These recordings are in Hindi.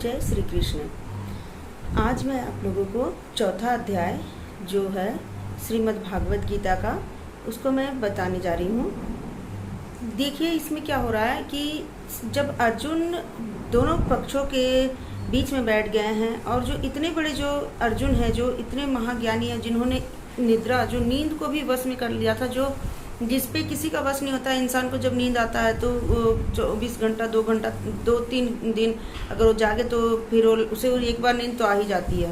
जय श्री कृष्ण। आज मैं आप लोगों को चौथा अध्याय जो है श्रीमद् भागवत गीता का, उसको मैं बताने जा रही हूँ। देखिए इसमें क्या हो रहा है कि जब अर्जुन दोनों पक्षों के बीच में बैठ गए हैं और जो इतने बड़े जो अर्जुन हैं, जो इतने महाज्ञानी हैं, जिन्होंने निद्रा जो नींद को भी वश में कर लिया था, जो जिस पे किसी का वश नहीं होता। इंसान को जब नींद आता है तो 24 घंटा 2 घंटा 2-3 दिन अगर वो जागे तो फिर उसे एक बार नींद तो आ ही जाती है।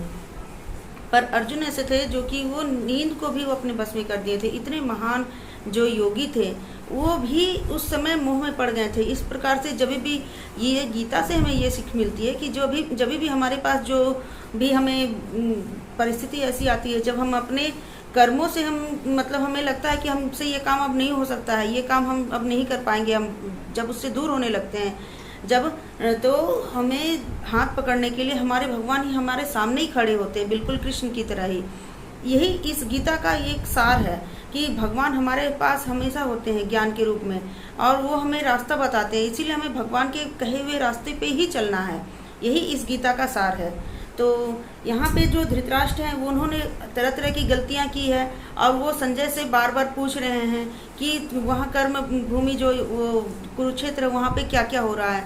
पर अर्जुन ऐसे थे जो कि वो नींद को भी वो अपने बस में कर दिए थे। इतने महान जो योगी थे वो भी उस समय मोह में पड़ गए थे। इस प्रकार से जब भी ये गीता से हमें ये सीख मिलती है कि जब भी हमारे पास जो भी हमें परिस्थिति ऐसी आती है, जब हम अपने कर्मों से हमें लगता है कि हमसे ये काम अब नहीं हो सकता है, ये काम हम अब नहीं कर पाएंगे, हम जब उससे दूर होने लगते हैं, तो हमें हाथ पकड़ने के लिए हमारे भगवान ही हमारे सामने ही खड़े होते हैं, बिल्कुल कृष्ण की तरह ही। यही इस गीता का एक सार है कि भगवान हमारे पास हमेशा होते हैं ज्ञान के रूप में, और वो हमें रास्ता बताते हैं। इसीलिए हमें भगवान के कहे हुए रास्ते पे ही चलना है। यही इस गीता का सार है। तो यहाँ पे जो धृतराष्ट्र हैं वो उन्होंने तरह तरह की गलतियाँ की है, और वो संजय से बार बार पूछ रहे हैं कि वहाँ कर्म भूमि जो वो कुरुक्षेत्र वहाँ पे क्या क्या हो रहा है।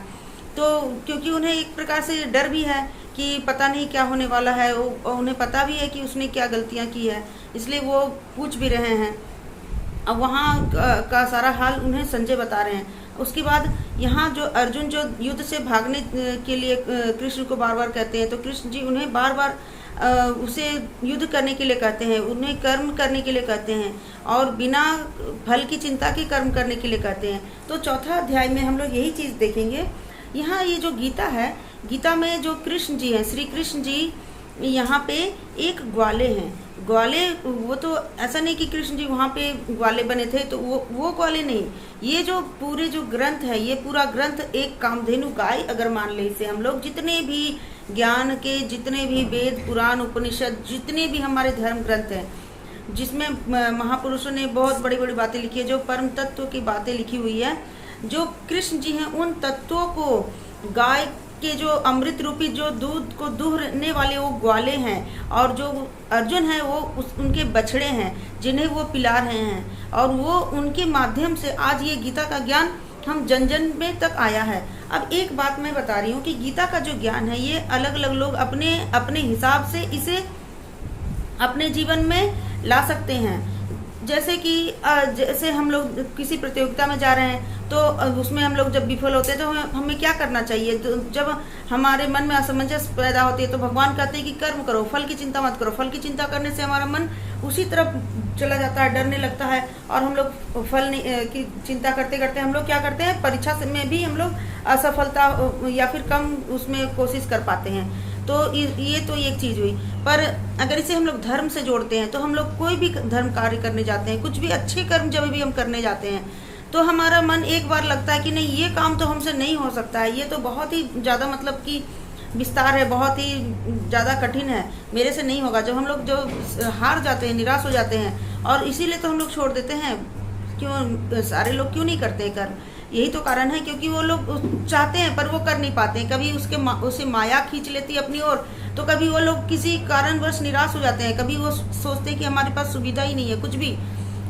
तो क्योंकि उन्हें एक प्रकार से डर भी है कि पता नहीं क्या होने वाला है, उन्हें पता भी है कि उसने क्या गलतियाँ की है, इसलिए वो पूछ भी रहे हैं। अब वहाँ का सारा हाल उन्हें संजय बता रहे हैं। उसके बाद यहाँ जो अर्जुन जो युद्ध से भागने के लिए कृष्ण को बार बार कहते हैं, तो कृष्ण जी उन्हें बार बार उसे युद्ध करने के लिए कहते हैं, उन्हें कर्म करने के लिए कहते हैं, और बिना फल की चिंता के कर्म करने के लिए कहते हैं। तो चौथा अध्याय में हम लोग यही चीज़ देखेंगे। यहाँ ये जो गीता है, गीता में जो कृष्ण जी हैं, श्री कृष्ण जी यहाँ पे एक ग्वाले हैं। ग्वाले वो तो ऐसा नहीं कि कृष्ण जी वहाँ पे ग्वाले बने थे, तो वो ग्वाले नहीं। ये जो पूरे जो ग्रंथ है, ये पूरा ग्रंथ एक कामधेनु गाय अगर मान ले इसे हम लोग, जितने भी ज्ञान के, जितने भी वेद पुराण उपनिषद, जितने भी हमारे धर्म ग्रंथ हैं, जिसमें महापुरुषों ने बहुत बड़ी बड़ी बातें लिखी है, जो परम तत्व की बातें लिखी हुई है, जो कृष्ण जी हैं उन तत्वों को गाय के जो अमृत रूपी जो दूध को दूहने वाले वो ग्वाले हैं, और जो अर्जुन है वो उनके बछड़े हैं जिन्हें वो पिला रहे हैं, और वो उनके माध्यम से आज ये गीता का ज्ञान हम जन जन में तक आया है। अब एक बात मैं बता रही हूँ कि गीता का जो ज्ञान है ये अलग अलग लोग अपने अपने हिसाब से इसे अपने जीवन में ला सकते हैं। जैसे हम लोग किसी प्रतियोगिता में जा रहे हैं, तो उसमें हम लोग जब विफल होते हैं तो हमें क्या करना चाहिए। तो जब हमारे मन में असमंजस पैदा होती है तो भगवान कहते हैं कि कर्म करो, फल की चिंता मत करो। फल की चिंता करने से हमारा मन उसी तरफ चला जाता है, डरने लगता है, और हम लोग फल की चिंता करते करते हम लोग क्या करते हैं, परीक्षा में भी हम लोग असफलता या फिर कम उसमें कोशिश कर पाते हैं। तो ये तो एक चीज़ हुई। पर अगर इसे हम लोग धर्म से जोड़ते हैं, तो हम लोग कोई भी धर्म कार्य करने जाते हैं, कुछ भी अच्छे कर्म जब भी हम करने जाते हैं, तो हमारा मन एक बार लगता है कि नहीं, ये काम तो हमसे नहीं हो सकता है, ये तो बहुत ही ज़्यादा मतलब कि विस्तार है, बहुत ही ज़्यादा कठिन है, मेरे से नहीं होगा। जब हम लोग जो हार जाते हैं, निराश हो जाते हैं, और इसीलिए तो हम लोग छोड़ देते हैं। क्यों सारे लोग क्यों नहीं करते कर्म? यही तो कारण है, क्योंकि वो लोग चाहते हैं पर वो कर नहीं पाते हैं। कभी उसे माया खींच लेती है अपनी ओर, तो कभी वो लोग किसी कारणवश निराश हो जाते हैं, कभी वो सोचते हैं कि हमारे पास सुविधा ही नहीं है, कुछ भी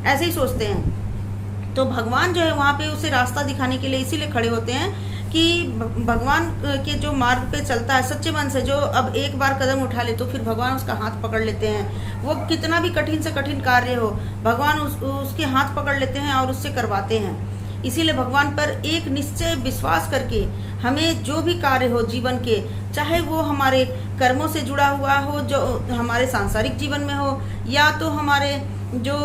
ऐसे ही सोचते हैं। तो भगवान जो है वहाँ पे उसे रास्ता दिखाने के लिए इसीलिए खड़े होते हैं कि भगवान के जो मार्ग पे चलता है सच्चे मन से, जो अब एक बार कदम उठा ले तो फिर भगवान उसका हाथ पकड़ लेते हैं। वो कितना भी कठिन से कठिन कार्य हो, भगवान उसके हाथ पकड़ लेते हैं और उससे करवाते हैं। इसीलिए भगवान पर एक निश्चय विश्वास करके हमें जो भी कार्य हो जीवन के, चाहे वो हमारे कर्मों से जुड़ा हुआ हो, जो हमारे सांसारिक जीवन में हो, या तो हमारे जो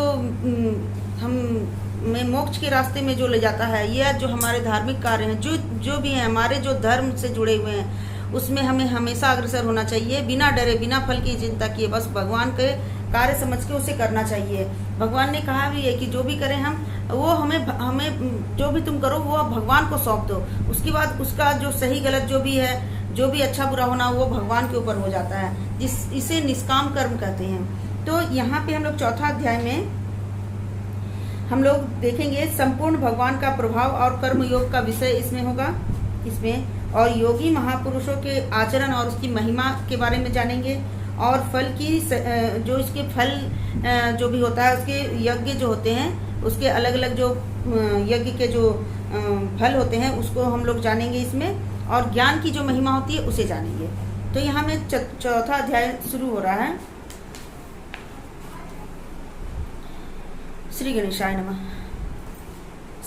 हमें मोक्ष के रास्ते में जो ले जाता है, या जो हमारे धार्मिक कार्य हैं, जो भी हैं हमारे जो धर्म से जुड़े हुए हैं, उसमें हमें हमेशा अग्रसर होना चाहिए, बिना डरे, बिना फल की चिंता किए। बस भगवान के कार्य समझ के उसे करना चाहिए। भगवान ने कहा भी है कि जो भी करें हम, वो हमें जो भी तुम करो वो भगवान को सौंप दो। उसके बाद उसका जो सही गलत जो भी है, जो भी अच्छा बुरा होना, वो भगवान के ऊपर हो जाता है। इसे निष्काम कर्म कहते हैं। तो यहाँ पे हम लोग चौथा अध्याय में हम लोग देखेंगे संपूर्ण भगवान का प्रभाव और कर्म योग का विषय इसमें होगा। इसमें और योगी महापुरुषों के आचरण और उसकी महिमा के बारे में जानेंगे। और फल की जो इसके फल जो भी होता है, उसके यज्ञ जो होते हैं, उसके अलग अलग जो यज्ञ के जो फल होते हैं उसको हम लोग जानेंगे इसमें। और ज्ञान की जो महिमा होती है उसे जानेंगे। तो यहाँ में चौथा अध्याय शुरू हो रहा है। श्री गणेशाय नमः।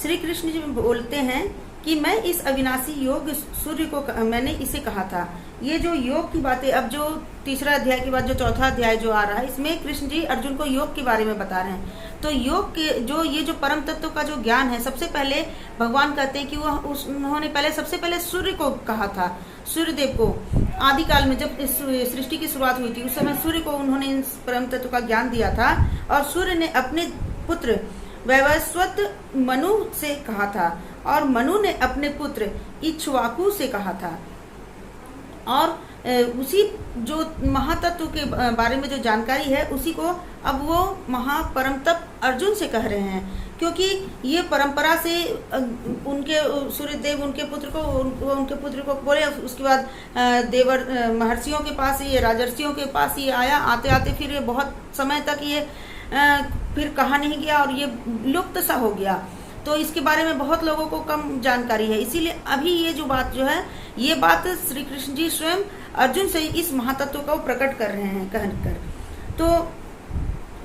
श्री कृष्ण जी बोलते हैं कि मैं इस अविनाशी योग सूर्य को मैंने इसे कहा था। ये जो योग की बातें, अब जो तीसरा अध्याय के बाद जो चौथा अध्याय जो आ रहा है, इसमें कृष्ण जी अर्जुन को योग के बारे में बता रहे हैं। तो योग के जो ये जो परम तत्व का जो ज्ञान है, सबसे पहले भगवान कहते हैं कि उन्होंने पहले सबसे पहले सूर्य को कहा था, सूर्य देव को। आदिकाल में जब इस सृष्टि की शुरुआत हुई थी, उस समय सूर्य को उन्होंने इस परम तत्व का ज्ञान दिया था। और सूर्य ने अपने पुत्र वैवस्वत मनु से कहा था, और मनु ने अपने पुत्र इक्ष्वाकु से कहा था। और उसी जो महातत्व के बारे में जो जानकारी है, उसी को अब वो महापरम तप अर्जुन से कह रहे हैं, क्योंकि ये परंपरा से उनके सूर्यदेव उनके पुत्र को बोले। उसके बाद देवर महर्षियों के पास, ये राजर्षियों के पास ये आया। आते आते फिर ये बहुत समय तक ये फिर कहा नहीं गया और ये लुप्त सा हो गया। तो इसके बारे में बहुत लोगों को कम जानकारी है। इसीलिए अभी ये जो बात जो है, ये बात श्री कृष्ण जी स्वयं अर्जुन से इस महातत्व को प्रकट कर रहे हैं कहकर। तो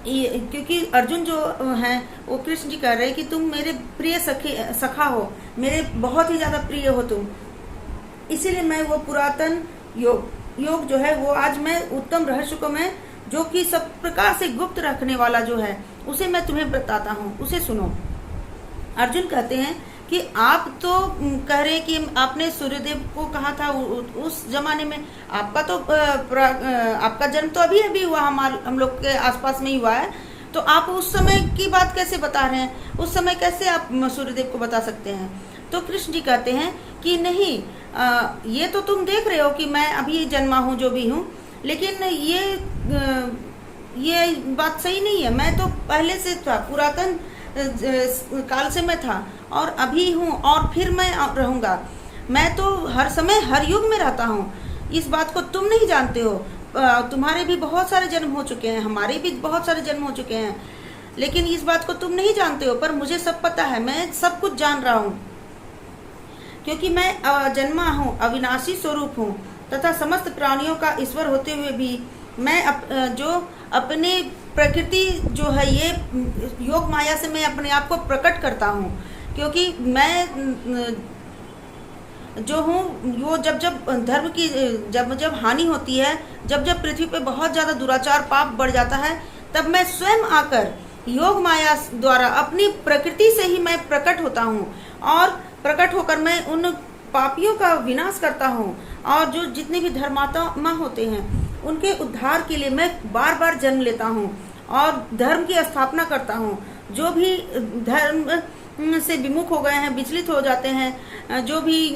क्योंकि अर्जुन जो है वो कृष्ण जी कह रहे हैं कि तुम मेरे प्रिय सखा हो, मेरे बहुत ही ज्यादा प्रिय हो तुम। इसीलिए मैं वो पुरातन योग जो है, वो आज मैं उत्तम रहस्य को मैं, जो कि सब प्रकार से गुप्त रखने वाला जो है, उसे मैं तुम्हें बताता हूँ, उसे सुनो। अर्जुन कहते हैं कि आप तो कह रहे हैं कि आपने सूर्यदेव को कहा था उस जमाने में। आपका तो आपका जन्म तो अभी अभी हुआ, हम लोग के आसपास में ही हुआ है। तो आप उस समय की बात कैसे बता रहे हैं? उस समय कैसे आप सूर्यदेव को बता सकते हैं? तो कृष्ण जी कहते हैं कि नहीं, ये तो तुम देख रहे हो कि मैं अभी जन्मा हूँ, जो भी हूँ, लेकिन ये बात सही नहीं है। मैं तो पहले से था, पुरातन काल से मैं था और अभी हूँ और फिर मैं रहूंगा। मैं तो हर समय हर युग में रहता हूँ। इस बात को तुम नहीं जानते हो। तुम्हारे भी बहुत सारे जन्म हो चुके हैं, हमारे भी बहुत सारे जन्म हो चुके हैं, लेकिन इस बात को तुम नहीं जानते हो। पर मुझे सब पता है, मैं सब कुछ जान रहा हूँ, क्योंकि मैं जन्मा हूँ, अविनाशी स्वरूप हूँ तथा समस्त प्राणियों का ईश्वर होते हुए भी मैं जो अपने प्रकृति जो है, ये योग माया से मैं अपने आप को प्रकट करता हूँ। क्योंकि मैं जो हूँ, वो जब धर्म की जब हानि होती है, जब पृथ्वी पे बहुत ज़्यादा दुराचार पाप बढ़ जाता है, तब मैं स्वयं आकर योग माया द्वारा अपनी प्रकृति से ही मैं प्रकट होता हूँ। और प्रकट होकर मैं उन पापियों का विनाश करता हूँ, और जो जितने भी धर्मात्मा होते हैं उनके उद्धार के लिए मैं बार बार जन्म लेता हूँ और धर्म की स्थापना करता हूँ। जो भी धर्म से विमुख हो गए हैं, विचलित हो जाते हैं, जो भी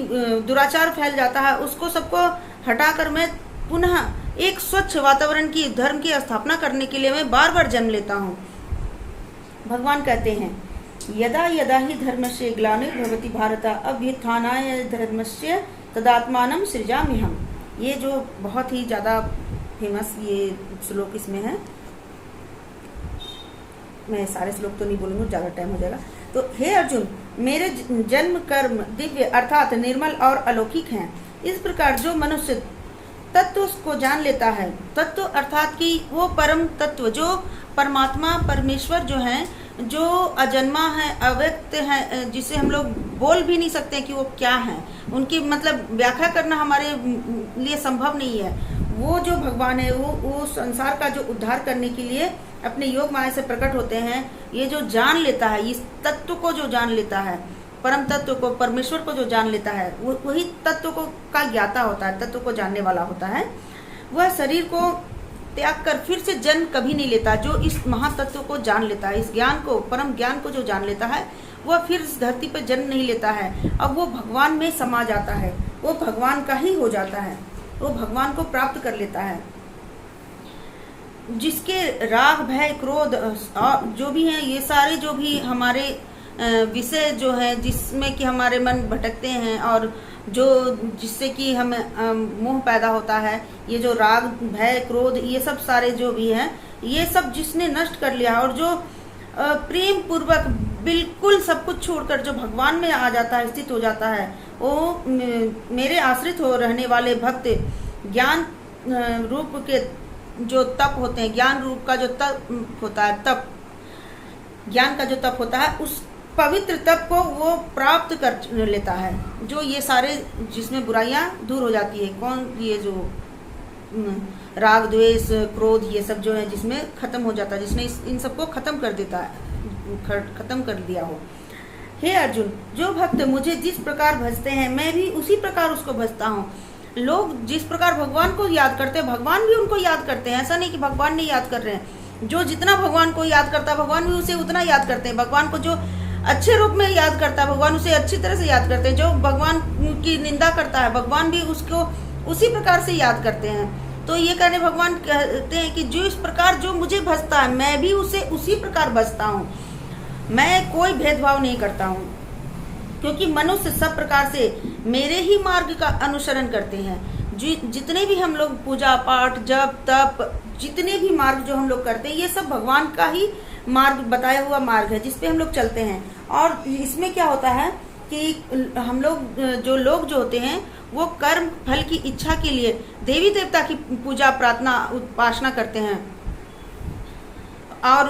दुराचार फैल जाता है, उसको सबको हटाकर मैं पुनः एक स्वच्छ वातावरण की, धर्म की स्थापना करने के लिए मैं बार बार जन्म लेता हूँ। भगवान कहते हैं, यदा यदा ही धर्मस्य ग्लानिर्भवति भारत अभ्युत्थानाय धर्मस्य तदात्मानं सृजाम्यहम्। ये जो बहुत ही ज़्यादा फेमस ये श्लोक इसमें है। मैं सारे श्लोक तो नहीं बोलूँगी, ज़्यादा टाइम हो जाएगा। तो हे अर्जुन, मेरे जन्म कर्म दिव्य अर्थात निर्मल और अलौकिक हैं। इस प्रकार जो मनुष्य तत्व को जान लेता है, तत्व अर्थात कि वो परम तत्व जो परमात्मा परमेश्वर जो है, जो अजन्मा है, अव्यक्त है, जिसे हम लोग बोल भी नहीं सकते कि वो क्या है, उनकी मतलब व्याख्या करना हमारे लिए संभव नहीं है। वो जो भगवान है, वो संसार का जो उद्धार करने के लिए अपने योग माया से प्रकट होते हैं। ये जो जान लेता है, इस तत्व को जो जान लेता है, परम तत्व को, परमेश्वर को जो जान लेता है, वही तत्व को का ज्ञाता होता है, तत्व को जानने वाला होता है। वह शरीर को त्याग कर फिर से जन्म कभी नहीं लेता। जो इस महातत्व को जान लेता है, इस ज्ञान को, परम ज्ञान को जो जान लेता है, वह फिर इस धरती पर जन्म नहीं लेता है। अब वो भगवान में समा जाता है, वो भगवान का ही हो जाता है, वो भगवान को प्राप्त कर लेता है। जिसके राग, भय, क्रोध जो भी हैं, ये सारे जो भी हमारे विषय जो है, जिसमें कि हमारे मन भटकते हैं और जो जिससे कि हमें मोह पैदा होता है, ये जो राग भय क्रोध ये सब सारे जो भी हैं, ये सब जिसने नष्ट कर लिया, और जो प्रेम पूर्वक बिल्कुल सब कुछ छोड़कर जो भगवान में आ जाता है, स्थित हो जाता है, वो मेरे आश्रित हो रहने वाले भक्त ज्ञान रूप के जो तप होते हैं, ज्ञान रूप का जो तप होता है, तप ज्ञान का जो तप होता है, उस पवित्र तप को वो प्राप्त कर लेता है। जो ये सारे जिसमें बुराइयां दूर हो जाती है, कौन ये जो राग द्वेष क्रोध ये सब जो है जिसमें खत्म हो जाता है, जिसने इन सबको खत्म कर देता है, खत्म कर दिया हो। हे अर्जुन, जो भक्त मुझे जिस प्रकार भजते हैं मैं भी उसी प्रकार उसको भजता हूँ। लोग जिस प्रकार भगवान को याद करते हैं, भगवान भी उनको याद करते हैं। ऐसा नहीं कि भगवान नहीं याद कर रहे हैं। जो जितना भगवान को याद करता है, भगवान भी उसे उतना याद करते हैं। भगवान को जो अच्छे रूप में याद करता है, भगवान उसे अच्छी तरह से याद करते हैं। जो भगवान की निंदा करता है, भगवान भी उसको उसी प्रकार से याद करते हैं। तो ये कहने भगवान कहते हैं कि जो इस प्रकार जो मुझे भजता है मैं भी उसे उसी प्रकार भजता हूँ। मैं कोई भेदभाव नहीं करता हूँ, क्योंकि मनुष्य सब प्रकार से मेरे ही मार्ग का अनुसरण करते हैं। जितने भी हम लोग पूजा पाठ जप तप जितने भी मार्ग जो हम लोग करते हैं, ये सब भगवान का ही मार्ग, बताया हुआ मार्ग है जिस पे हम लोग चलते हैं। और इसमें क्या होता है कि हम लोग जो होते हैं वो कर्म फल की इच्छा के लिए देवी देवता की पूजा प्रार्थना उपासना करते हैं। और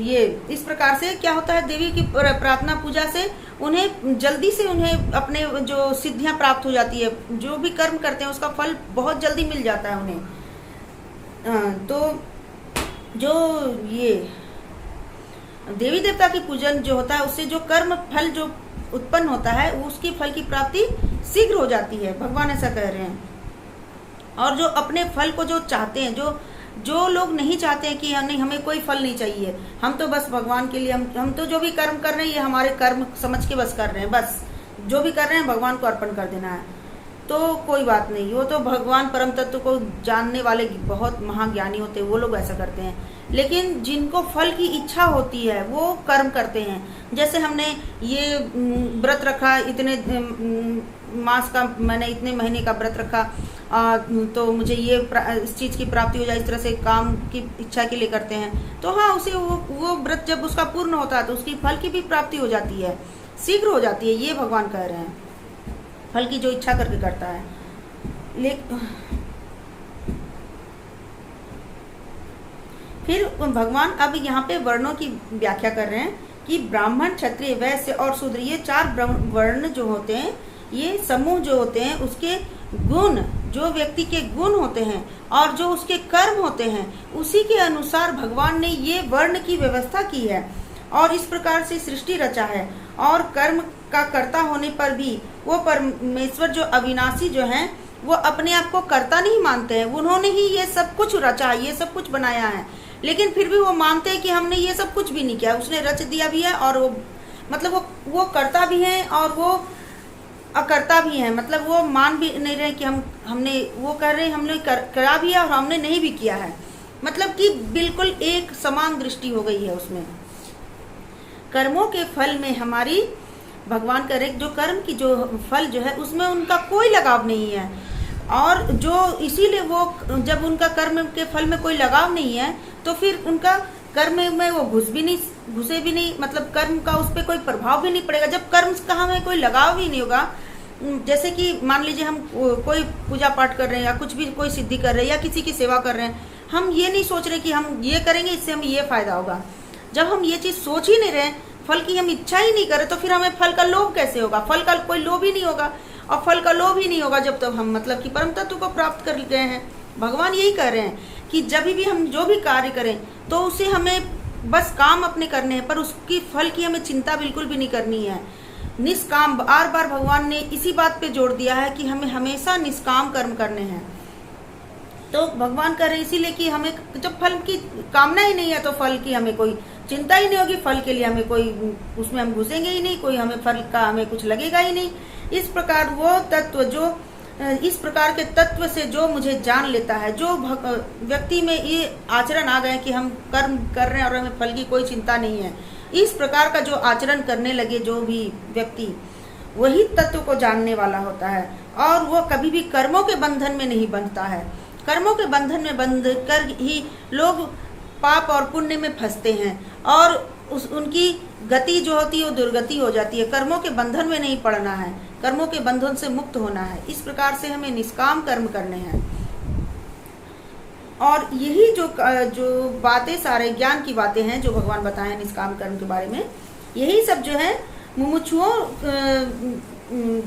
ये इस प्रकार से क्या होता है, देवी की प्रार्थना पूजा से उन्हें जल्दी से उन्हें अपने जो सिद्धियां प्राप्त हो जाती है। जो भी कर्म करते हैं उसका फल बहुत जल्दी मिल जाता है उन्हें। तो जो ये देवी देवता की पूजन जो होता है उससे जो कर्म फल जो उत्पन्न होता है उसकी फल की प्राप्ति शीघ्र हो जाती है, भगवान ऐसा कह रहे हैं। और जो अपने फल को जो चाहते हैं, जो लोग नहीं चाहते हैं कि नहीं हमें कोई फल नहीं चाहिए, हम तो बस भगवान के लिए हम तो जो भी कर्म कर रहे हैं ये हमारे कर्म समझ के बस कर रहे हैं, बस जो भी कर रहे हैं भगवान को अर्पण कर देना है, तो कोई बात नहीं। वो तो भगवान परम तत्व को जानने वाले बहुत महाज्ञानी होते हैं, वो लोग ऐसा करते हैं। लेकिन जिनको फल की इच्छा होती है वो कर्म करते हैं। जैसे हमने ये व्रत रखा, इतने मास का, मैंने इतने महीने का व्रत रखा, तो मुझे ये इस चीज़ की प्राप्ति हो जाए, इस तरह से काम की इच्छा के लिए करते हैं। तो हाँ, उसे वो व्रत जब उसका पूर्ण होता है तो उसकी फल की भी प्राप्ति हो जाती है, शीघ्र हो जाती है। ये भगवान कह रहे हैं, फल की जो इच्छा करके करता है। फिर भगवान अब यहाँ पे वर्णों की व्याख्या कर रहे हैं कि ब्राह्मण क्षत्रिय वैश्य और शूद्र, ये 4 वर्ण जो होते हैं, ये समूह जो होते हैं, उसके गुण, जो व्यक्ति के गुण होते हैं और जो उसके कर्म होते हैं, उसी के अनुसार भगवान ने ये वर्ण की व्यवस्था की है और इस प्रकार से सृष्टि रचा है। और कर्म का कर्ता होने पर भी वो परमेश्वर जो अविनाशी जो हैं, वो अपने आप को कर्ता नहीं मानते हैं। उन्होंने ही ये सब कुछ रचा, ये सब कुछ बनाया है, लेकिन फिर भी वो मानते हैं कि हमने ये सब कुछ भी नहीं किया, उसने रच दिया भी है। और वो मतलब वो कर्ता भी हैं और वो अकर्ता भी हैं। मतलब वो मान भी नहीं रहे कि हमने, वो कह रहे हैं हमने करा भी है और हमने नहीं भी किया है। मतलब कि बिल्कुल एक समान दृष्टि हो गई है उसमें। कर्मों के फल में हमारी, भगवान कह रहे जो कर्म की जो फल जो है उसमें उनका कोई लगाव नहीं है। और जो इसीलिए वो जब उनका कर्म के फल में कोई लगाव नहीं है तो फिर उनका कर्म में वो घुसे भी नहीं, मतलब कर्म का उस पर कोई प्रभाव भी नहीं पड़ेगा। जब कर्म का हमें कोई लगाव ही नहीं होगा, जैसे कि मान लीजिए हम कोई पूजा पाठ कर रहे हैं या कुछ भी कोई सिद्धि कर रहे हैं या किसी की सेवा कर रहे हैं, हम ये नहीं सोच रहे कि हम ये करेंगे इससे हमें ये फायदा होगा। जब हम ये चीज़ सोच ही नहीं रहे, फल की हम इच्छा ही नहीं करें, तो फिर हमें फल का लोभ कैसे होगा? फल का कोई लोभ ही नहीं होगा। और फल का लोभ ही नहीं होगा जब तक हम मतलब कि परम तत्व को प्राप्त कर गए हैं। भगवान यही कह रहे हैं कि जब भी हम जो भी कार्य करें तो उसे हमें बस काम अपने करने हैं, पर उसकी फल की हमें चिंता बिल्कुल भी नहीं करनी है। निष्काम, बार बार भगवान ने इसी बात पे जोड़ दिया है कि हमें हमेशा निष्काम कर्म करने हैं। तो भगवान कह रहे हैं इसीलिए कि हमें जब फल की कामना ही नहीं है तो फल की हमें कोई चिंता ही नहीं होगी, फल के लिए हमें कोई, उसमें हम घुसेंगे ही नहीं, कोई हमें फल का हमें कुछ लगेगा ही नहीं। इस प्रकार वो तत्व जो, इस प्रकार के तत्व से जो मुझे जान लेता है, जो व्यक्ति में ये आचरण आ गए कि हम कर्म कर रहे हैं और हमें फल की कोई चिंता नहीं है, इस प्रकार का जो आचरण करने लगे जो भी व्यक्ति, वही तत्व को जानने वाला होता है, और वो कभी भी कर्मों के बंधन में नहीं बंधता है। कर्मों के बंधन में बंध कर ही लोग पाप और पुण्य में फंसते हैं, और उनकी गति जो होती है वो दुर्गति हो जाती है। कर्मों के बंधन में नहीं पड़ना है, कर्मों के बंधन से मुक्त होना है। इस प्रकार से हमें निष्काम कर्म करने हैं। और यही जो बातें, सारे ज्ञान की बातें हैं जो भगवान बताए निष्काम कर्म के बारे में, यही सब जो है मुमुक्षुओं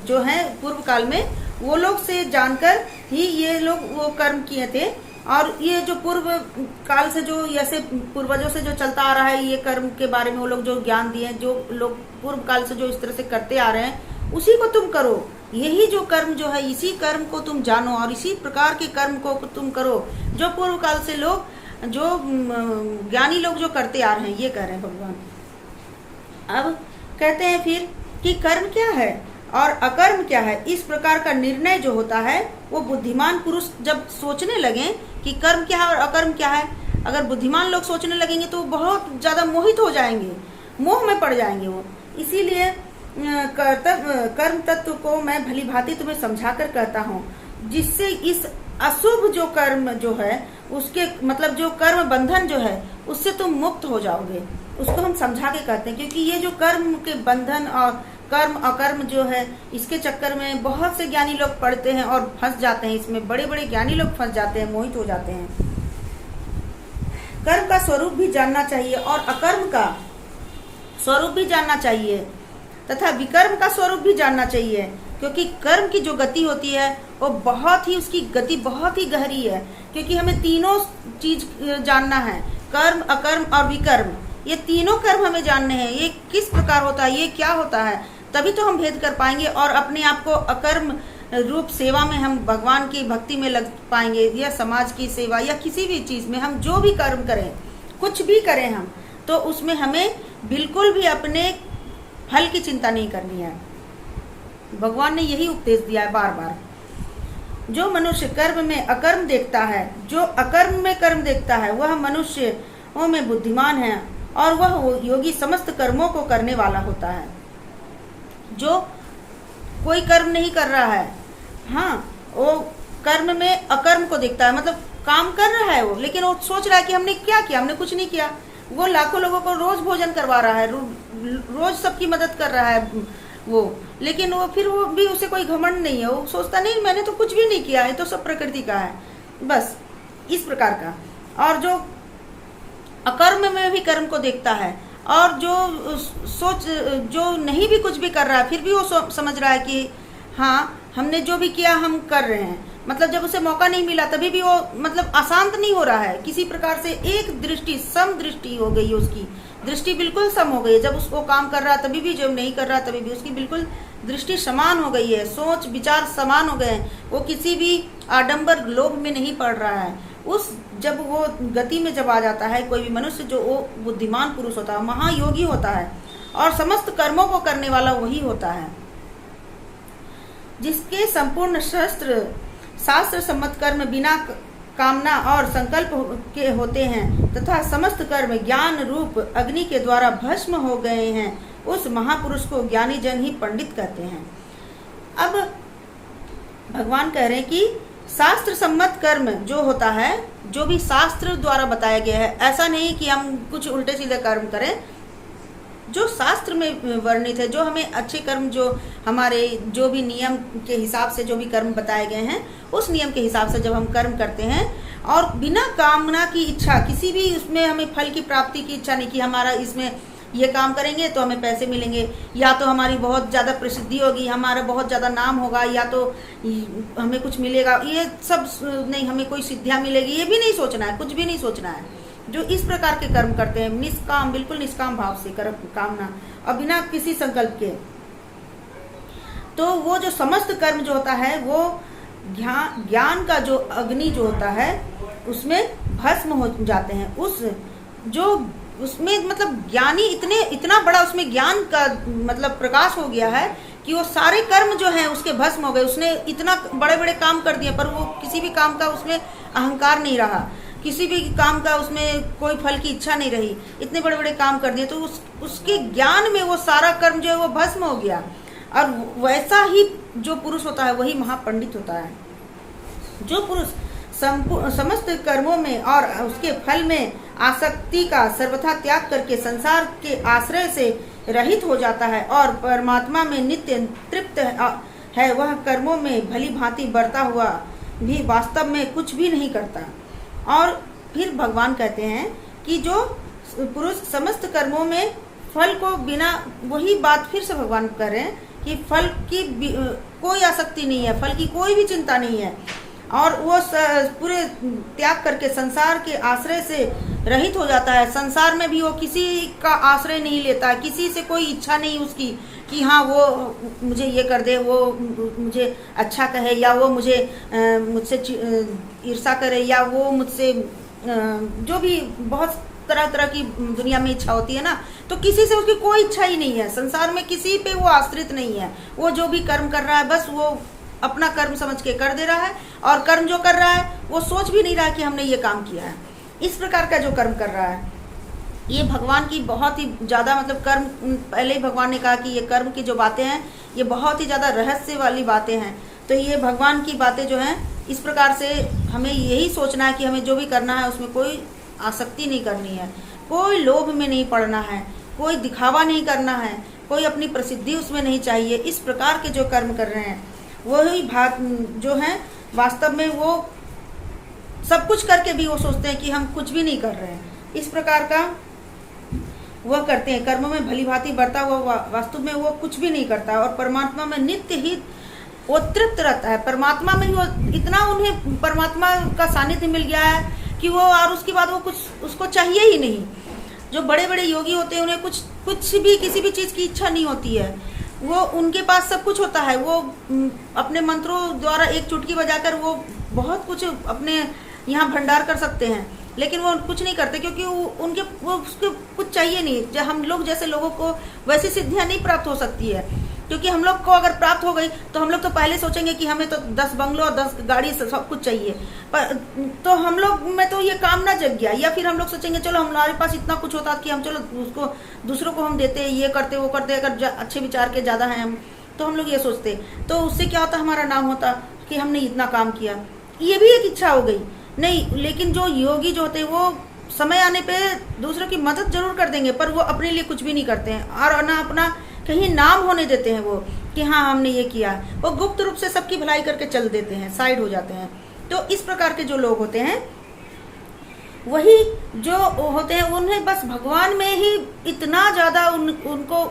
जो है पूर्व काल में वो लोग से जानकर ही ये लोग वो कर्म किए थे। और ये जो पूर्व काल से जो ऐसे पूर्वजों से जो चलता आ रहा है, ये कर्म के बारे में वो लोग जो ज्ञान दिए हैं, जो लोग पूर्व काल से जो इस तरह से करते आ रहे हैं, उसी को तुम करो। यही जो कर्म जो है, इसी कर्म को तुम जानो और इसी प्रकार के कर्म को तुम करो जो पूर्व काल से लोग, जो ज्ञानी लोग जो करते आ रहे हैं, ये कह रहे हैं भगवान। अब कहते हैं फिर कि कर्म क्या है और अकर्म क्या है। इस प्रकार का निर्णय जो होता है वो बुद्धिमान पुरुष जब सोचने लगे कि कर्म क्या है और अकर्म क्या है, अगर बुद्धिमान लोग सोचने लगेंगे तो बहुत ज्यादा मोहित हो जाएंगे, मोह में पड़ जाएंगे वो। इसीलिए कर्म तत्व को मैं भली भांति तुम्हें समझा कर कहता हूँ, जिससे इस अशुभ जो कर्म जो है उसके मतलब जो कर्म बंधन जो है उससे तुम मुक्त हो जाओगे। उसको हम समझा के कहते हैं, क्योंकि ये जो कर्म के बंधन और कर्म अकर्म जो है, इसके चक्कर में बहुत से ज्ञानी लोग पड़ते हैं और फंस जाते हैं। इसमें बड़े बड़े ज्ञानी लोग फंस जाते हैं, मोहित हो जाते हैं। कर्म का स्वरूप भी जानना चाहिए और अकर्म का स्वरूप भी जानना चाहिए तथा विकर्म का स्वरूप भी जानना चाहिए, क्योंकि कर्म की जो गति होती है वो बहुत ही, उसकी गति बहुत ही गहरी है। क्योंकि हमें तीनों चीज जानना है, कर्म अकर्म और विकर्म। ये तीनों कर्म हमें जानने हैं, ये किस प्रकार होता है, ये क्या होता है, तभी तो हम भेद कर पाएंगे और अपने आप को अकर्म रूप सेवा में हम भगवान की भक्ति में लग पाएंगे, या समाज की सेवा या किसी भी चीज में हम जो भी कर्म करें, कुछ भी करें हम, तो उसमें हमें बिल्कुल भी अपने फल की चिंता नहीं करनी है। भगवान ने यही उपदेश दिया है बार बार। जो मनुष्य कर्म में अकर्म देखता है, जो अकर्म में कर्म देखता है, वह मनुष्य में बुद्धिमान है और वह योगी समस्त कर्मों को करने वाला होता है। जो कोई कर्म नहीं कर रहा है, हाँ, वो कर्म में अकर्म को देखता है, मतलब काम कर रहा है वो, लेकिन वो सोच रहा है कि हमने क्या किया, हमने कुछ नहीं किया। वो लाखों लोगों को रोज भोजन करवा रहा है, रोज सबकी मदद कर रहा है वो, लेकिन वो फिर वो भी, उसे कोई घमंड नहीं है, वो सोचता नहीं मैंने तो कुछ भी नहीं किया है, तो सब प्रकृति का है, बस इस प्रकार का। और जो अकर्म में भी कर्म को देखता है और जो नहीं भी कुछ भी कर रहा है, फिर भी वो समझ रहा है कि हाँ हमने जो भी किया हम कर रहे हैं, मतलब जब उसे मौका नहीं मिला तभी भी वो मतलब अशांत नहीं हो रहा है। किसी प्रकार से एक दृष्टि, सम दृष्टि हो गई है, उसकी दृष्टि बिल्कुल सम हो गई है। जब उसको काम कर रहा है तभी भी, जब नहीं कर रहा तभी भी उसकी बिल्कुल दृष्टि समान हो गई है, सोच विचार समान हो गए हैं। वो किसी भी आडंबर लोभ में नहीं पड़ रहा है। उस जब वो गति में जब आ जाता है कोई भी मनुष्य, जो वो बुद्धिमान पुरुष होता है, महायोगी होता है और समस्त कर्मों को करने वाला वही होता है, जिसके संपूर्ण शास्त्र सम्मत कर्म बिना कामना और संकल्प के होते हैं तथा समस्त कर्म ज्ञान रूप अग्नि के द्वारा भस्म हो गए हैं, उस महापुरुष को ज्ञानी जन ही पंडित कहते हैं। अब भगवान कह रहे हैं कि शास्त्र सम्मत कर्म जो होता है, जो भी शास्त्र द्वारा बताया गया है, ऐसा नहीं कि हम कुछ उल्टे सीधे कर्म करें। जो शास्त्र में वर्णित है, जो हमें अच्छे कर्म, जो हमारे जो भी नियम के हिसाब से जो भी कर्म बताए गए हैं, उस नियम के हिसाब से जब हम कर्म करते हैं और बिना कामना की इच्छा, किसी भी उसमें हमें फल की प्राप्ति की इच्छा नहीं कि हमारा इसमें ये काम करेंगे तो हमें पैसे मिलेंगे, या तो हमारी बहुत ज़्यादा प्रसिद्धि होगी, हमारा बहुत ज़्यादा नाम होगा, या तो हमें कुछ मिलेगा, ये सब नहीं, हमें कोई सिद्धियाँ मिलेगी, ये भी नहीं सोचना है, कुछ भी नहीं सोचना है। जो इस प्रकार के कर्म करते हैं निष्काम, बिल्कुल निष्काम भाव से कामना और बिना किसी संकल्प के, तो वो जो समस्त कर्म जो होता है वो ज्ञान का जो अग्नि जो होता है उसमें भस्म हो जाते हैं। उसमें मतलब ज्ञानी इतना बड़ा उसमें ज्ञान का मतलब प्रकाश हो गया है कि वो सारे कर्म जो हैं उसके भस्म हो गए। उसने इतना बड़े बड़े काम कर दिए पर वो किसी भी काम का उसमें अहंकार नहीं रहा, किसी भी काम का उसमें कोई फल की इच्छा नहीं रही, इतने बड़े बड़े काम कर दिए तो उसके ज्ञान में वो सारा कर्म जो है वो भस्म हो गया। और वैसा ही जो पुरुष होता है वही महापंडित होता है। जो पुरुष समस्त कर्मों में और उसके फल में आसक्ति का सर्वथा त्याग करके संसार के आश्रय से रहित हो जाता है और परमात्मा में नित्य तृप्त है, वह कर्मों में भली भांति बढ़ता हुआ भी वास्तव में कुछ भी नहीं करता। और फिर भगवान कहते हैं कि जो पुरुष समस्त कर्मों में फल को बिना, वही बात फिर से भगवान कर रहे हैं कि फल की कोई आसक्ति नहीं है, फल की कोई भी चिंता नहीं है, और वो पूरे त्याग करके संसार के आश्रय से रहित हो जाता है। संसार में भी वो किसी का आश्रय नहीं लेता, किसी से कोई इच्छा नहीं उसकी कि हाँ वो मुझे ये कर दे, वो मुझे अच्छा कहे, या वो मुझसे ईर्ष्या करे, या वो मुझसे जो भी बहुत तरह तरह की दुनिया में इच्छा होती है ना, तो किसी से उसकी कोई इच्छा ही नहीं है। संसार में किसी पे वो आश्रित नहीं है। वो जो भी कर्म कर रहा है बस वो अपना कर्म समझ के कर दे रहा है, और कर्म जो कर रहा है वो सोच भी नहीं रहा है कि हमने ये काम किया है। इस प्रकार का जो कर्म कर रहा है, ये भगवान की बहुत ही ज़्यादा, मतलब कर्म, पहले ही भगवान ने कहा कि ये कर्म की जो बातें हैं ये बहुत ही ज़्यादा रहस्य वाली बातें हैं। तो ये भगवान की बातें जो हैं, इस प्रकार से हमें यही सोचना है कि हमें जो भी करना है उसमें कोई आसक्ति नहीं करनी है, कोई लोभ में नहीं पड़ना है, कोई दिखावा नहीं करना है, कोई अपनी प्रसिद्धि उसमें नहीं चाहिए। इस प्रकार के जो कर्म कर रहे हैं वही भाग जो हैं वास्तव में वो सब कुछ करके भी वो सोचते हैं कि हम कुछ भी नहीं कर रहे हैं। इस प्रकार का वह करते हैं, कर्मों में भली भांति बढ़ता हुआ वास्तव में वो कुछ भी नहीं करता, और परमात्मा में नित्य ही वो तृप्त रहता है। परमात्मा में ही वो इतना, उन्हें परमात्मा का सानिध्य मिल गया है कि वो, और उसके बाद वो कुछ उसको चाहिए ही नहीं। जो बड़े बड़े योगी होते हैं उन्हें कुछ भी, किसी भी चीज़ की इच्छा नहीं होती है, वो उनके पास सब कुछ होता है। वो अपने मंत्रों द्वारा एक चुटकी बजाकर वो बहुत कुछ अपने यहाँ भंडार कर सकते हैं, लेकिन वो कुछ नहीं करते क्योंकि वो उसको कुछ चाहिए नहीं। जब हम लोग जैसे लोगों को वैसी सिद्धियाँ नहीं प्राप्त हो सकती है, क्योंकि हम लोग को अगर प्राप्त हो गई तो हम लोग तो पहले सोचेंगे कि हमें तो 10 बंगलों और 10 गाड़ी सब कुछ चाहिए, पर तो हम लोग में तो ये कामना जग गया। या फिर हम लोग सोचेंगे चलो हमारे पास इतना कुछ होता कि हम चलो उसको दूसरों को हम देते, ये करते वो करते, अगर अच्छे विचार के ज़्यादा हैं हम, तो हम लोग ये सोचते, तो उससे क्या होता, हमारा नाम होता कि हमने इतना काम किया। ये भी एक इच्छा हो गई नहीं। लेकिन जो योगी जो होते हैं वो समय आने पे दूसरों की मदद जरूर कर देंगे, पर वो अपने लिए कुछ भी नहीं करते हैं, और ना अपना कहीं नाम होने देते हैं वो कि हाँ हमने ये किया। वो गुप्त रूप से सबकी भलाई करके चल देते हैं, साइड हो जाते हैं। तो इस प्रकार के जो लोग होते हैं वही जो होते हैं, उन्हें बस भगवान में ही इतना ज़्यादा उनको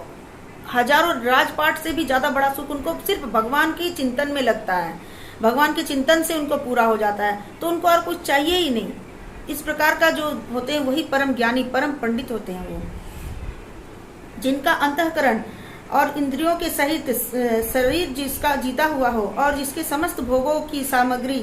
हजारों राजपाट से भी ज़्यादा बड़ा सुख उनको सिर्फ भगवान के चिंतन में लगता है। भगवान के चिंतन से उनको पूरा हो जाता है, तो उनको और कुछ चाहिए ही नहीं। इस प्रकार का जो होते हैं वही परम ज्ञानी, परम पंडित होते हैं, वो जिनका अंतःकरण और इंद्रियों के सहित शरीर जिसका जीता हुआ हो और जिसके समस्त भोगों की सामग्री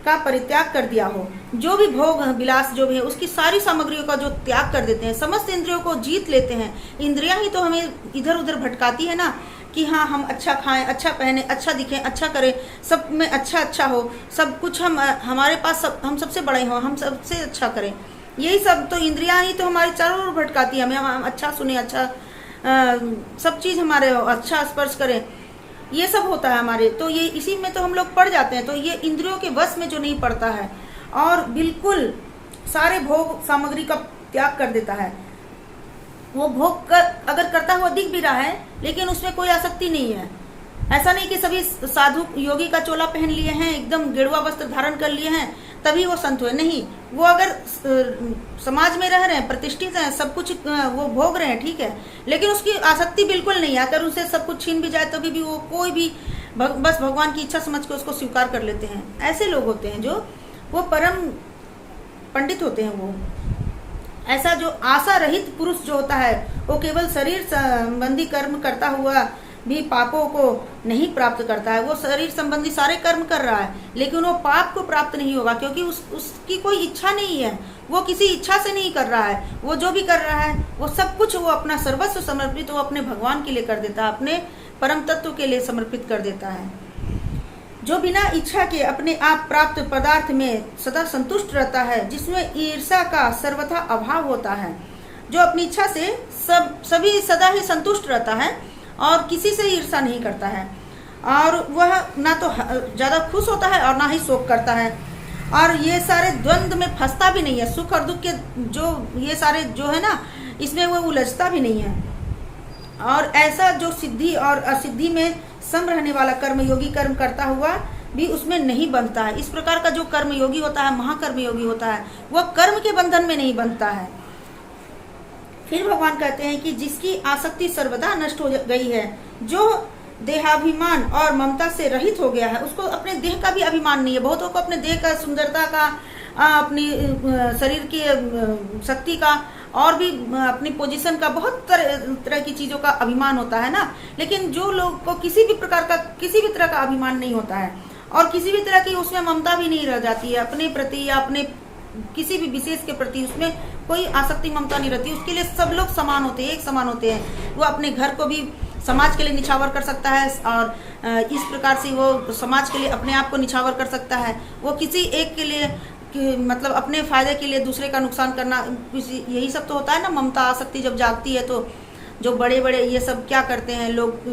का परित्याग कर दिया हो। जो भी भोग विलास जो भी है उसकी सारी सामग्रियों का जो त्याग कर देते हैं, समस्त इंद्रियों को जीत लेते हैं। इंद्रियां ही तो हमें इधर उधर भटकाती है ना, कि हाँ हम अच्छा खाएं, अच्छा पहने, अच्छा दिखें, अच्छा करें, सब में अच्छा हो, सब कुछ हमारे पास हम सबसे बड़े हों, हम सबसे अच्छा करें। यही सब तो इंद्रियां ही तो हमारी चारों ओर भटकाती है हमें। हम अच्छा सुने, अच्छा सब चीज़ हमारे अच्छा स्पर्श करें, ये सब होता है हमारे। तो ये इसी में तो हम लोग पड़ जाते हैं। तो ये इंद्रियों के वश में जो नहीं पड़ता है और बिल्कुल सारे भोग सामग्री का त्याग कर देता है, वो भोग अगर करता हुआ दिख भी रहा है लेकिन उसमें कोई आसक्ति नहीं है। ऐसा नहीं कि सभी साधु योगी का चोला पहन लिए हैं, एकदम गेरुआ वस्त्र धारण कर लिए हैं तभी वो संत हुए, नहीं। वो अगर समाज में रह रहे हैं, प्रतिष्ठित हैं, सब कुछ वो भोग रहे हैं, ठीक है, लेकिन उसकी आसक्ति बिल्कुल नहीं है। अगर उनसे सब कुछ छीन भी जाए तभी भी वो कोई भी बस भगवान की इच्छा समझ के उसको स्वीकार कर लेते हैं। ऐसे लोग होते हैं जो वो परम पंडित होते हैं। वो ऐसा जो आशा रहित पुरुष जो होता है वो केवल शरीर संबंधी कर्म करता हुआ भी पापों को नहीं प्राप्त करता है। वो शरीर संबंधी सारे कर्म कर रहा है लेकिन वो पाप को प्राप्त नहीं होगा, क्योंकि उसकी कोई इच्छा नहीं है, वो किसी इच्छा से नहीं कर रहा है। वो जो भी कर रहा है वो सब कुछ वो अपना सर्वस्व समर्पित वो अपने भगवान के लिए कर देता है, अपने परम तत्व के लिए समर्पित कर देता है। जो बिना इच्छा के अपने आप प्राप्त पदार्थ में सदा संतुष्ट रहता है, जिसमें ईर्ष्या का सर्वथा अभाव होता है, जो अपनी इच्छा से सभी सदा ही संतुष्ट रहता है और किसी से ईर्ष्या नहीं करता है, और वह ना तो ज़्यादा खुश होता है और ना ही शोक करता है, और ये सारे द्वंद्व में फंसता भी नहीं है। सुख और दुख के जो ये सारे जो है ना, इसमें वो उलझता भी नहीं है। और ऐसा जो सिद्धि और असिद्धि में सम रहने वाला कर्मयोगी कर्म करता हुआ भी उसमें नहीं बंधता है। इस प्रकार का जो कर्मयोगी होता है, महाकर्मयोगी होता है, वह कर्म के बंधन में नहीं बंधता है। फिर भगवान कहते हैं कि जिसकी आसक्ति सर्वदा नष्ट हो गई है, जो देहाभिमान और ममता से रहित हो गया है, उसको अपने देह का भी अभिमान नहीं है। बहुतों को अपने देह का, सुंदरता का, अपनी शरीर की शक्ति का और भी अपनी पोजीशन का, बहुत तरह की चीज़ों का अभिमान होता है ना। लेकिन जो लोग को किसी भी प्रकार का, किसी भी तरह का अभिमान नहीं होता है और किसी भी तरह की उसमें ममता भी नहीं रह जाती है अपने प्रति या अपने किसी भी विशेष के प्रति, उसमें कोई आसक्ति ममता नहीं रहती। उसके लिए सब लोग समान होते हैं, एक समान होते हैं। वो अपने घर को भी समाज के लिए निछावर कर सकता है और इस प्रकार से वो समाज के लिए अपने आप को निछावर कर सकता है। वो किसी एक के लिए मतलब अपने फायदे के लिए दूसरे का नुकसान करना, यही सब तो होता है ना। ममता आसक्ति जब जागती है तो जो बड़े बड़े ये सब क्या करते हैं लोग,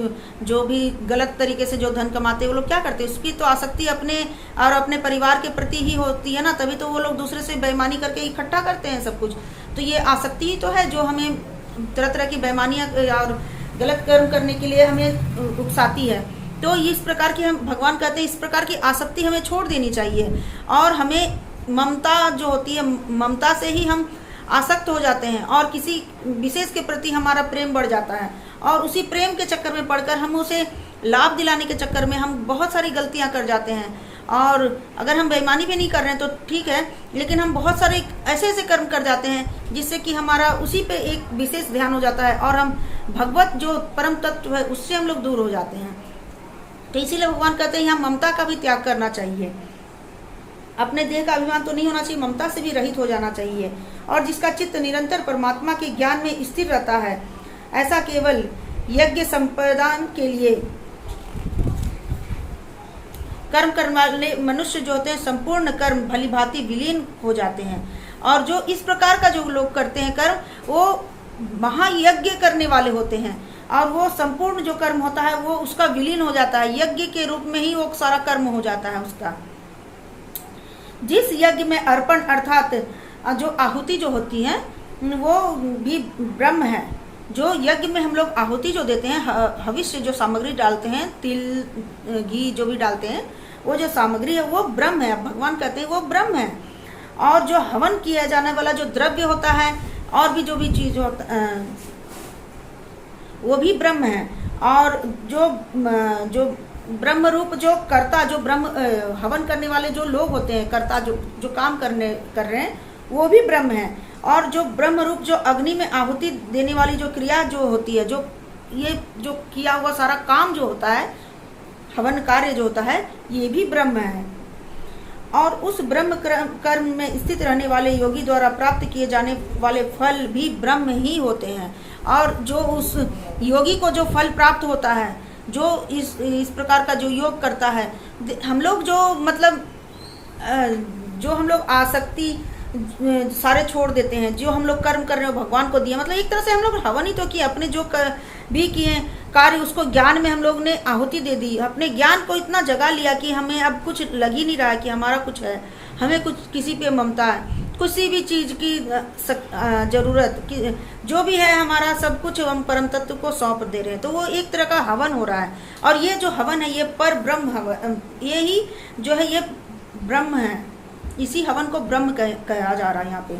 जो भी गलत तरीके से जो धन कमाते हैं वो लोग क्या करते हैं, उसकी तो आसक्ति अपने और अपने परिवार के प्रति ही होती है ना। तभी तो वो लोग दूसरे से बेईमानी करके इकट्ठा करते हैं सब कुछ। तो ये आसक्ति ही तो है जो हमें तरह तरह की बेईमानियाँ और गलत कर्म करने के लिए हमें उकसाती है। तो इस प्रकार की, हम भगवान कहते हैं, इस प्रकार की आसक्ति हमें छोड़ देनी चाहिए। और हमें ममता जो होती है, ममता से ही हम आसक्त हो जाते हैं और किसी विशेष के प्रति हमारा प्रेम बढ़ जाता है, और उसी प्रेम के चक्कर में पड़कर हम उसे लाभ दिलाने के चक्कर में हम बहुत सारी गलतियां कर जाते हैं। और अगर हम बेईमानी भी नहीं कर रहे हैं तो ठीक है, लेकिन हम बहुत सारे ऐसे ऐसे कर्म कर जाते हैं जिससे कि हमारा उसी पे एक विशेष ध्यान हो जाता है और हम भगवत जो परम तत्व है उससे हम लोग दूर हो जाते हैं। तो इसीलिए भगवान कहते हैं यहाँ ममता का भी त्याग करना चाहिए। अपने देह का अभिमान तो नहीं होना चाहिए, ममता से भी रहित हो जाना चाहिए। और जिसका चित्त निरंतर परमात्मा के ज्ञान में स्थिर रहता है, ऐसा केवल यज्ञ संपादन के लिए कर्म करने वाले मनुष्य जो होते हैं संपूर्ण कर्म भली भांति विलीन हो जाते हैं। और जो इस प्रकार का जो लोग करते हैं कर्म, वो महायज्ञ करने वाले होते हैं और वो संपूर्ण जो कर्म होता है वो उसका विलीन हो जाता है, यज्ञ के रूप में ही वो सारा कर्म हो जाता है उसका। जिस यज्ञ में अर्पण अर्थात जो आहुति जो होती है वो भी ब्रह्म है। जो यज्ञ में हम लोग आहुति जो देते हैं, हविष्य जो सामग्री डालते हैं, तिल घी जो भी डालते हैं, वो जो सामग्री है वो ब्रह्म है। भगवान कहते हैं वो ब्रह्म है। और जो हवन किया जाने वाला जो द्रव्य होता है और भी जो भी चीज होता वो भी ब्रह्म है। और जो ब्रह्म रूप जो कर्ता, जो ब्रह्म हवन करने वाले जो लोग होते हैं, कर्ता जो काम कर रहे हैं वो भी ब्रह्म है। और जो ब्रह्म रूप जो अग्नि में आहुति देने वाली जो क्रिया जो होती है, जो ये जो किया हुआ सारा काम जो होता है, हवन कार्य जो होता है, ये भी ब्रह्म है। और उस ब्रह्म कर्म में स्थित रहने वाले योगी द्वारा प्राप्त किए जाने वाले फल भी ब्रह्म ही होते हैं। और जो उस योगी को जो फल प्राप्त होता है, जो इस प्रकार का जो योग करता है, हम लोग जो मतलब जो हम लोग आसक्ति सारे छोड़ देते हैं, जो हम लोग कर्म कर रहे हो भगवान को दिया, मतलब एक तरह से हम लोग हवन ही तो किए, अपने जो भी किए कार्य उसको ज्ञान में हम लोग ने आहुति दे दी। अपने ज्ञान को इतना जगा लिया कि हमें अब कुछ लग ही नहीं रहा है कि हमारा कुछ है, हमें कुछ किसी पे ममता है, किसी भी चीज़ की जरूरत जो भी है, हमारा सब कुछ हम परम तत्व को सौंप दे रहे हैं। तो वो एक तरह का हवन हो रहा है। और ये जो हवन है ये पर ब्रह्म हवन, ये ही जो है ये ब्रह्म है। इसी हवन को ब्रह्म कहा जा रहा है यहाँ पे।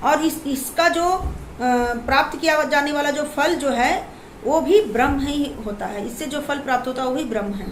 और इसका जो प्राप्त किया जाने वाला जो फल जो है वो भी ब्रह्म ही होता है। इससे जो फल प्राप्त होता है वो भी ब्रह्म है।